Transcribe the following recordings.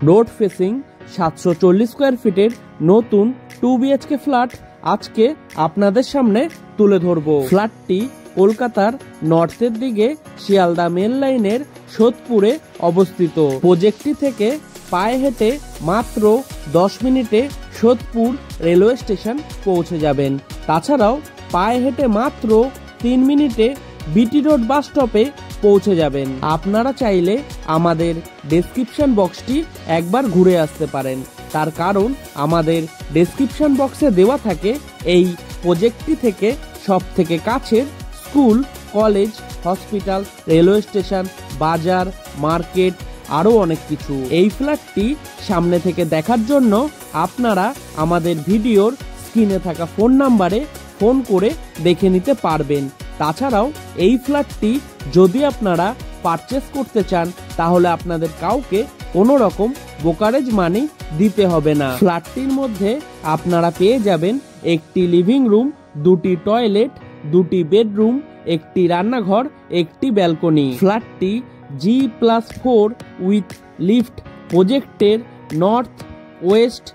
Road facing 740 square ফিটের নতুন 2 BHK flat আজকে আপনাদের সামনে তুলে ধরব। ফ্ল্যাটটি কলকাতার নর্থের দিকে শিয়ালদা মেল লাইনের সোদপুরে অবস্থিত। প্রজেক্টটি থেকে পায়ে হেঁটে মাত্র 10 মিনিটে সোদপুর রেলওয়ে স্টেশন পৌঁছে যাবেন। তাছাড়াও পায়ে হেঁটে মাত্র 3 মিনিটে বিটি রোড বাস স্টপে পৌঁছে যাবেন। আপনারা চাইলে আমাদের ডেসক্রিপশন বক্সটি একবার ঘুরে আসতে পারেন, তার কারণ আমাদের ডেসক্রিপশন বক্সে দেওয়া থাকে এই প্রজেক্টটি থেকে সব থেকে কাছের school, college, hospital, railway station, বাজার, মার্কেট, আরও অনেক কিছু। এই ফ্ল্যাটটি সামনে থেকে দেখার জন্য আপনারা আমাদের ভিডিওর স্ক্রিনে থাকা ফোন নাম্বারে ফোন করে দেখে নিতে পারবেন। তাছাড়াও এই ফ্ল্যাটটি যদি আপনারা পারচেস করতে চান তাহলে আপনাদের কাউকে কোনো রকম ব্রোকারেজ মানি দিতে হবে না। ফ্ল্যাটটির মধ্যে আপনারা পেয়ে যাবেন একটি লিভিং রুম, 2টি টয়লেট, 2টি বেডরুম, একটি রান্নাঘর, একটি ব্যালকনি। ফ্ল্যাটটি G+4 উইথ লিফট প্রজেক্টের নর্থ, ওয়েস্ট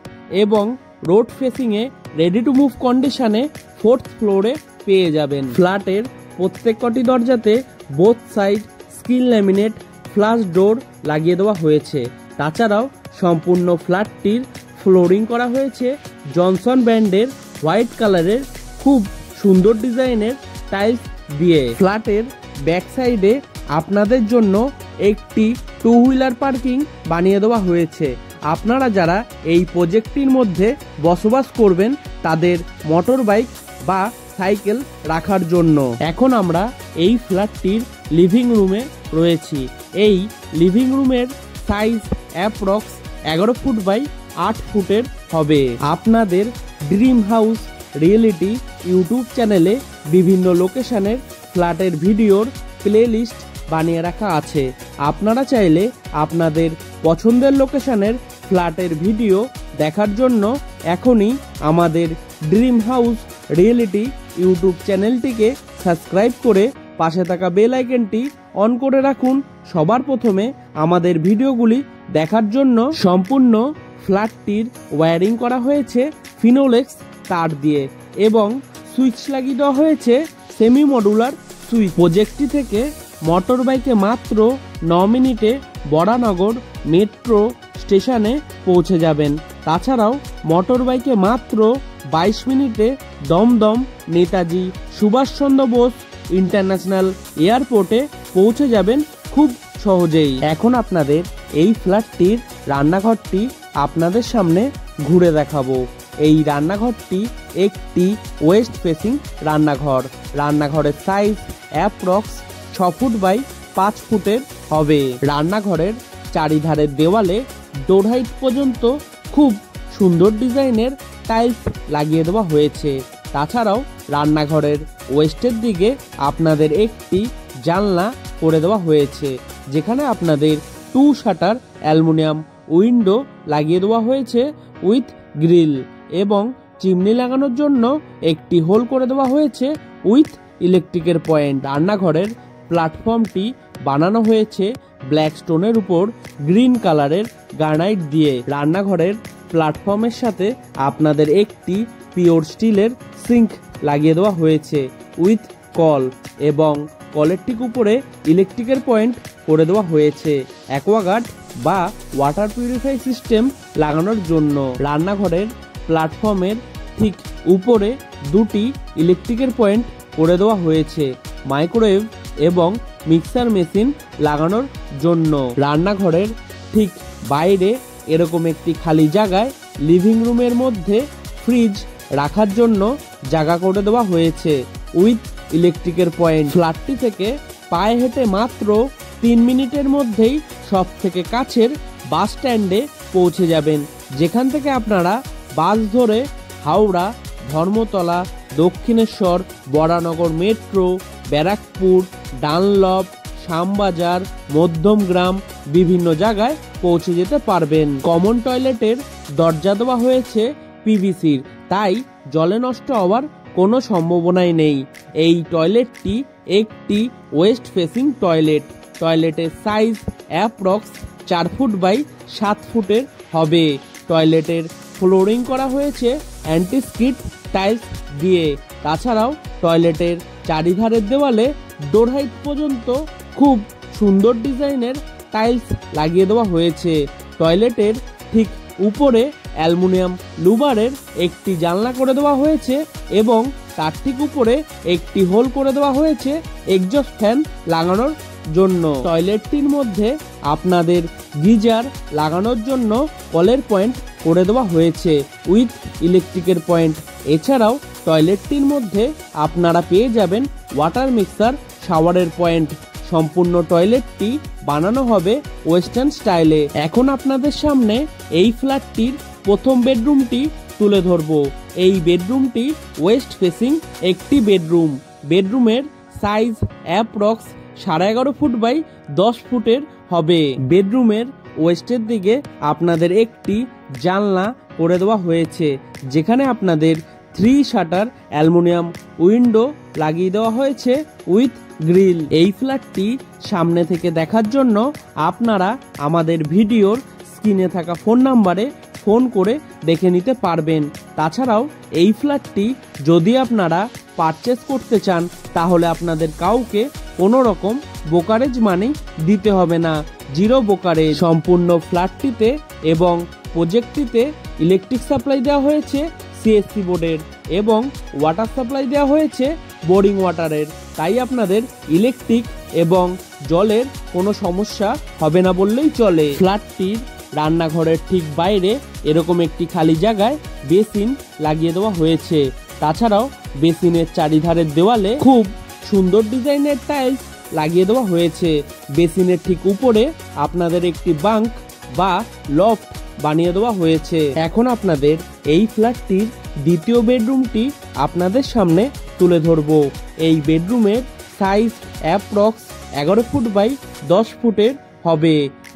এবং রোড ফেসিংয়ে রেডি টু মুভ কন্ডিশনে 4th ফ্লোরে পেয়ে যাবেন। ফ্ল্যাটের প্রত্যেক কটি দরজাতে both side skin laminate flush door লাগিয়ে দেওয়া হয়েছে। তাছাড়াও সম্পূর্ণ ফ্ল্যাটটির ফ্লোরিং করা হয়েছে জনসন ব্র্যান্ডের হোয়াইট কালারের খুব সুন্দর ডিজাইনের টাইলস দিয়ে। ফ্ল্যাটের ব্যাক সাইডে আপনাদের জন্য একটি 2 হুইলার পার্কিং বানিয়ে দেওয়া হয়েছে। আপনারা যারা এই প্রজেক্টটির মধ্যে বসবাস করবেন তাদের মোটর বাইক বা সাইকেল রাখার জন্য। এখন আমরা এই ফ্ল্যাটটির লিভিং রুমে রয়েছি। এই লিভিং রুমের সাইজ অ্যাপ্রক্স 11 ফুট বাই 8 ফুটের হবে। আপনাদের ড্রিম হাউস রিয়েলিটি ইউটিউব চ্যানেলে বিভিন্ন লোকেশনের ফ্ল্যাটের ভিডিওর প্লেলিস্ট বানিয়ে রাখা আছে। আপনারা চাইলে আপনাদের পছন্দের লোকেশনের ফ্ল্যাটের ভিডিও দেখার জন্য এখনই আমাদের ড্রিম হাউস রিয়েলিটি ইউটিউব চ্যানেলটিকে সাবস্ক্রাইব করে পাশে থাকা বেল আইকনটি অন করে রাখুন সবার প্রথমে আমাদের ভিডিওগুলি দেখার জন্য। সম্পূর্ণ ফ্ল্যাটটির ওয়্যারিং করা হয়েছে ফিনোলেক্স তার দিয়ে এবং সুইচ লাগিয়ে দেওয়া হয়েছে সেমি মডুলার সুইচ। প্রজেক্টটি থেকে মোটর বাইকে মাত্র 9 মিনিটে বরানগর মেট্রো স্টেশনে পৌঁছে যাবেন। তাছাড়াও মোটর বাইকে মাত্র 22 মিনিটে দমদম নেতাজি সুভাষচন্দ্র বোস ইন্টারন্যাশনাল এয়ারপোর্টে পৌঁছে যাবেন খুব সহজেই। এখন আপনাদের এই ফ্ল্যাটটির রান্নাঘরটি আপনাদের সামনে ঘুরে দেখাবো। এই রান্নাঘরটি একটি ওয়েস্ট ফেসিং রান্নাঘর। রান্নাঘরের সাইজ অ্যাপ্রক্স 6 ফুট বাই 5 ফুটের হবে। রান্নাঘরের চারিধারের দেওয়ালে ডোর হাইট পর্যন্ত খুব সুন্দর ডিজাইনের টাইলস লাগিয়ে দেওয়া হয়েছে। তাছাড়াও রান্নাঘরের ওয়েস্টের দিকে আপনাদের একটি জানলা করে দেওয়া হয়েছে, যেখানে আপনাদের 2 শাটার অ্যালুমিনিয়াম উইন্ডো লাগিয়ে দেওয়া হয়েছে উইথ গ্রিল এবং চিমনি লাগানোর জন্য একটি হোল করে দেওয়া হয়েছে উইথ ইলেকট্রিকের পয়েন্ট। রান্নাঘরের প্ল্যাটফর্মটি বানানো হয়েছে ব্ল্যাক স্টোনের উপর গ্রিন কালারের গ্রানাইট দিয়ে। রান্নাঘরের প্ল্যাটফর্মের সাথে আপনাদের একটি পিওর স্টিলের সিঙ্ক লাগিয়ে দেওয়া হয়েছে উইথ কল এবং কলের ঠিক উপরে ইলেকট্রিকের পয়েন্ট করে দেওয়া হয়েছে অ্যাকোয়াগার্ড বা ওয়াটার পিউরিফাই সিস্টেম লাগানোর জন্য। রান্নাঘরের প্ল্যাটফর্মের ঠিক উপরে 2টি ইলেকট্রিকের পয়েন্ট করে দেওয়া হয়েছে মাইক্রোওয়েভ এবং মিক্সার মেশিন লাগানোর জন্য। রান্নাঘরের ঠিক বাইরে এরকম একটি খালি জায়গায় লিভিং রুমের মধ্যে ফ্রিজ রাখার জন্য জায়গা করে দেওয়া হয়েছে উইথ ইলেকট্রিকের পয়েন্ট। ফ্ল্যাটটি থেকে পায়ে হেঁটে মাত্র 3 মিনিটের মধ্যেই সব থেকে কাছের বাস স্ট্যান্ডে পৌঁছে যাবেন, যেখান থেকে আপনারা বাস ধরে হাওড়া, ধর্মতলা, দক্ষিণেশ্বর, বরানগর মেট্রো, ব্যারাকপুর, ডানলপ, শ্যামবাজার, মধ্যমগ্রাম বিভিন্ন জায়গায় পৌঁছে যেতে পারবেন। কমন টয়লেটের দরজা দেওয়া হয়েছে পিভিসির, তাই জলে নষ্ট হওয়ার কোনো সম্ভাবনাই নেই। এই টয়লেটটি একটি ওয়েস্ট ফেসিং টয়লেট। টয়লেটের সাইজ অ্যাপ্রক্স 4 ফুট বাই 7 ফুটের হবে। টয়লেটের ফ্লোরিং করা হয়েছে অ্যান্টি স্কিড টাইলস দিয়ে। তাছাড়াও টয়লেটের চারিধারের দেওয়ালে ডোর হাইট পর্যন্ত খুব সুন্দর ডিজাইনের টাইলস লাগিয়ে দেওয়া হয়েছে। টয়লেটের ঠিক উপরে অ্যালুমিনিয়াম লুবারের একটি জানলা করে দেওয়া হয়েছে এবং তার ঠিক উপরে একটি হোল করে দেওয়া হয়েছে এক্সজস্ট ফ্যান লাগানোর জন্য। টয়লেটটির মধ্যে আপনাদের গিজার লাগানোর জন্য কলের পয়েন্ট করে দেওয়া হয়েছে উইথ ইলেকট্রিকের পয়েন্ট। এছাড়াও টয়লেটটির মধ্যে আপনারা পেয়ে যাবেন ওয়াটার মিক্সার শাওয়ারের পয়েন্ট। সম্পূর্ণ টয়লেটটি বানানো হবে ওয়েস্টার্ন স্টাইলে। এখন আপনাদের সামনে এই ফ্ল্যাটটির প্রথম বেডরুমটি তুলে ধরবো। এই বেডরুমটি ওয়েস্ট ফেসিং একটি বেডরুম। বেডরুমের সাইজ অ্যাপ্রক্স 11.5 ফুট বাই 10 ফুটের হবে। বেডরুমের ওয়েস্টের দিকে আপনাদের একটি জানলা করে দেওয়া হয়েছে, যেখানে আপনাদের 3 শাটার অ্যালুমিনিয়াম উইন্ডো লাগিয়ে দেওয়া হয়েছে উইথ গ্রিল। এই ফ্ল্যাটটি সামনে থেকে দেখার জন্য আপনারা আমাদের ভিডিওর স্ক্রিনে থাকা ফোন নাম্বারে ফোন করে দেখে নিতে পারবেন। তাছাড়াও এই ফ্ল্যাটটি যদি আপনারা পারচেস করতে চান তাহলে আপনাদের কাউকে কোনো রকম ব্রোকারেজ মানি দিতে হবে না, 0 ব্রোকারেজ। সম্পূর্ণ ফ্ল্যাটটিতে এবং প্রজেক্টটিতে ইলেকট্রিক সাপ্লাই দেওয়া হয়েছে সিএসসি বোর্ডের এবং ওয়াটার সাপ্লাই দেওয়া হয়েছে বোরিং ওয়াটারের। তাই আপনাদের ইলেকট্রিক এবং জলের কোনো সমস্যা হবে না বললেই চলে। ফ্ল্যাটটির রান্নাঘরের ঠিক বাইরে এরকম একটি খালি জায়গায় বেসিন লাগিয়ে দেওয়া হয়েছে। তাছাড়াও বেসিনের চারিধারের দেওয়ালে খুব সুন্দর ডিজাইনের টাইলস লাগিয়ে দেওয়া হয়েছে। বেসিনের ঠিক উপরে আপনাদের একটি বাঙ্ক বা লফট বানিয়ে দেওয়া হয়েছে। এখন আপনাদের এই ফ্ল্যাটটির দ্বিতীয় বেডরুমটি আপনাদের সামনে তুলে ধরবো। এই বেডরুমের সাইজ অ্যাপ্রক্স 11 ফুট বাই 10 ফুটের হবে।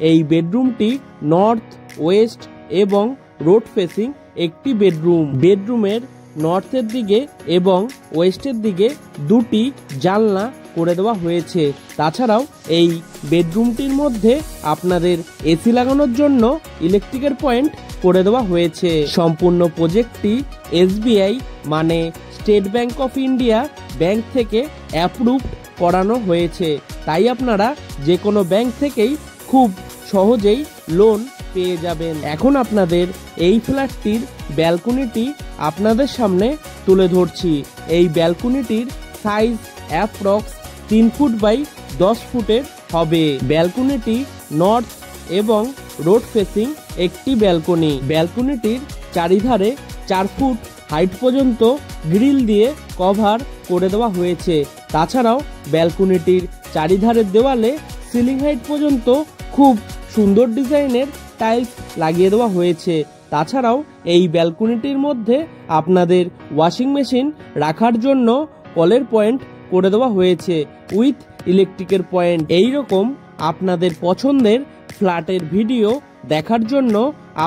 এই বেডরুমটি নর্থ ওয়েস্ট এবং রোড ফেসিং একটি বেডরুম। বেডরুমের নর্থের দিকে এবং ওয়েস্টের দিকে 2টি জানলা করে দেওয়া হয়েছে। তাছাড়াও এই বেডরুমটির মধ্যে আপনাদের এসি লাগানোর জন্য ইলেকট্রিকের পয়েন্ট করে দেওয়া হয়েছে। সম্পূর্ণ প্রজেক্টটি SBI মানে state bank of India bank থেকে অ্যাপ্রুভ করানো হয়েছে। তাই আপনারা যে কোনো ব্যাংক থেকেই খুব সহজেই লোন পেয়ে যাবেন। এখন আপনাদের এই ফ্ল্যাটটির ব্যালকনিটি আপনাদের সামনে তুলে ধরছি। এই ব্যালকনিটির সাইজ অ্যাপ্রক্স 3 ফুট বাই 10 ফুটের হবে। ব্যালকনিটি নর্থ এবং রোড ফেসিং একটি ব্যালকনি। ব্যালকনিটির চারিধারে 4 ফুট হাইট পর্যন্ত গ্রিল দিয়ে কভার করে দেওয়া হয়েছে। তাছাড়াও ব্যালকনিটির চারিধারের দেওয়ালে সিলিং হাইট পর্যন্ত খুব সুন্দর ডিজাইনের টাইলস লাগিয়ে দেওয়া হয়েছে। তাছাড়াও এই ব্যালকনিটির মধ্যে আপনাদের ওয়াশিং মেশিন রাখার জন্য কলের পয়েন্ট করে দেওয়া হয়েছে উইথ ইলেকট্রিকের পয়েন্ট। এই রকম আপনাদের পছন্দের ফ্ল্যাটের ভিডিও দেখার জন্য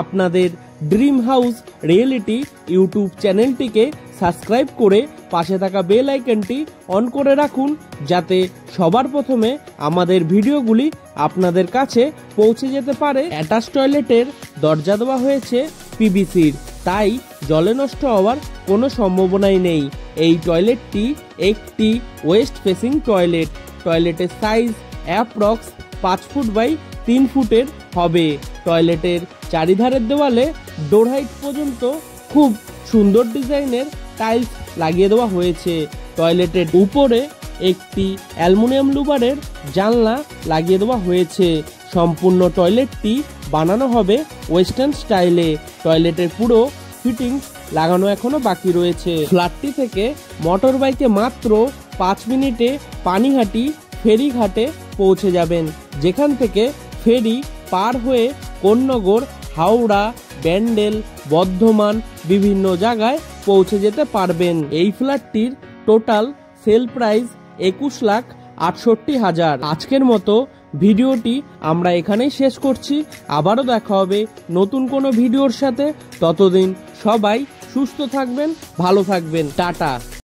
আপনাদের ড্রিম হাউস রিয়েলিটি ইউটিউব চ্যানেলটিকে সাবস্ক্রাইব করে পাশে থাকা বেল আইকনটি অন করে রাখুন, যাতে সবার প্রথমে আমাদের ভিডিওগুলি আপনাদের কাছে পৌঁছে যেতে পারে। অ্যাটাচ টয়লেটের দরজা দেওয়া হয়েছে PVCর, তাই জলে নষ্ট হওয়ার কোনো সম্ভাবনাই নেই। এই টয়লেটটি একটি ওয়েস্ট ফেসিং টয়লেট। টয়লেটের সাইজ অ্যাপ্রক্স 5 ফুট বাই 3 ফুটের হবে। টয়লেটের চারিধারের দেওয়ালে ডোর হাইট পর্যন্ত খুব সুন্দর ডিজাইনের টাইলস লাগিয়ে দেওয়া হয়েছে। টয়লেটের উপরে একটি অ্যালুমিনিয়াম লুবারের জানলা লাগিয়ে দেওয়া হয়েছে। সম্পূর্ণ টয়লেটটি বানানো হবে ওয়েস্টার্ন স্টাইলে। টয়লেটের পুরো ফিটিংস লাগানো এখনো বাকি রয়েছে। ফ্ল্যাটটি থেকে মোটর বাইকে মাত্র 5 মিনিটে পানিহাটি ফেরিঘাটে পৌঁছে যাবেন, যেখান থেকে ফেরি পার হয়ে কোন্নগর, হাওড়া, ব্যান্ডেল, বর্ধমান বিভিন্ন জায়গায় পৌঁছে যেতে পারবেন। এই ফ্ল্যাটটির টোটাল সেল প্রাইস 21,68,000। আজকের মতো ভিডিওটি আমরা এখানেই শেষ করছি। আবারও দেখা হবে নতুন কোনো ভিডিওর সাথে। ততদিন সবাই সুস্থ থাকবেন, ভালো থাকবেন। টাটা।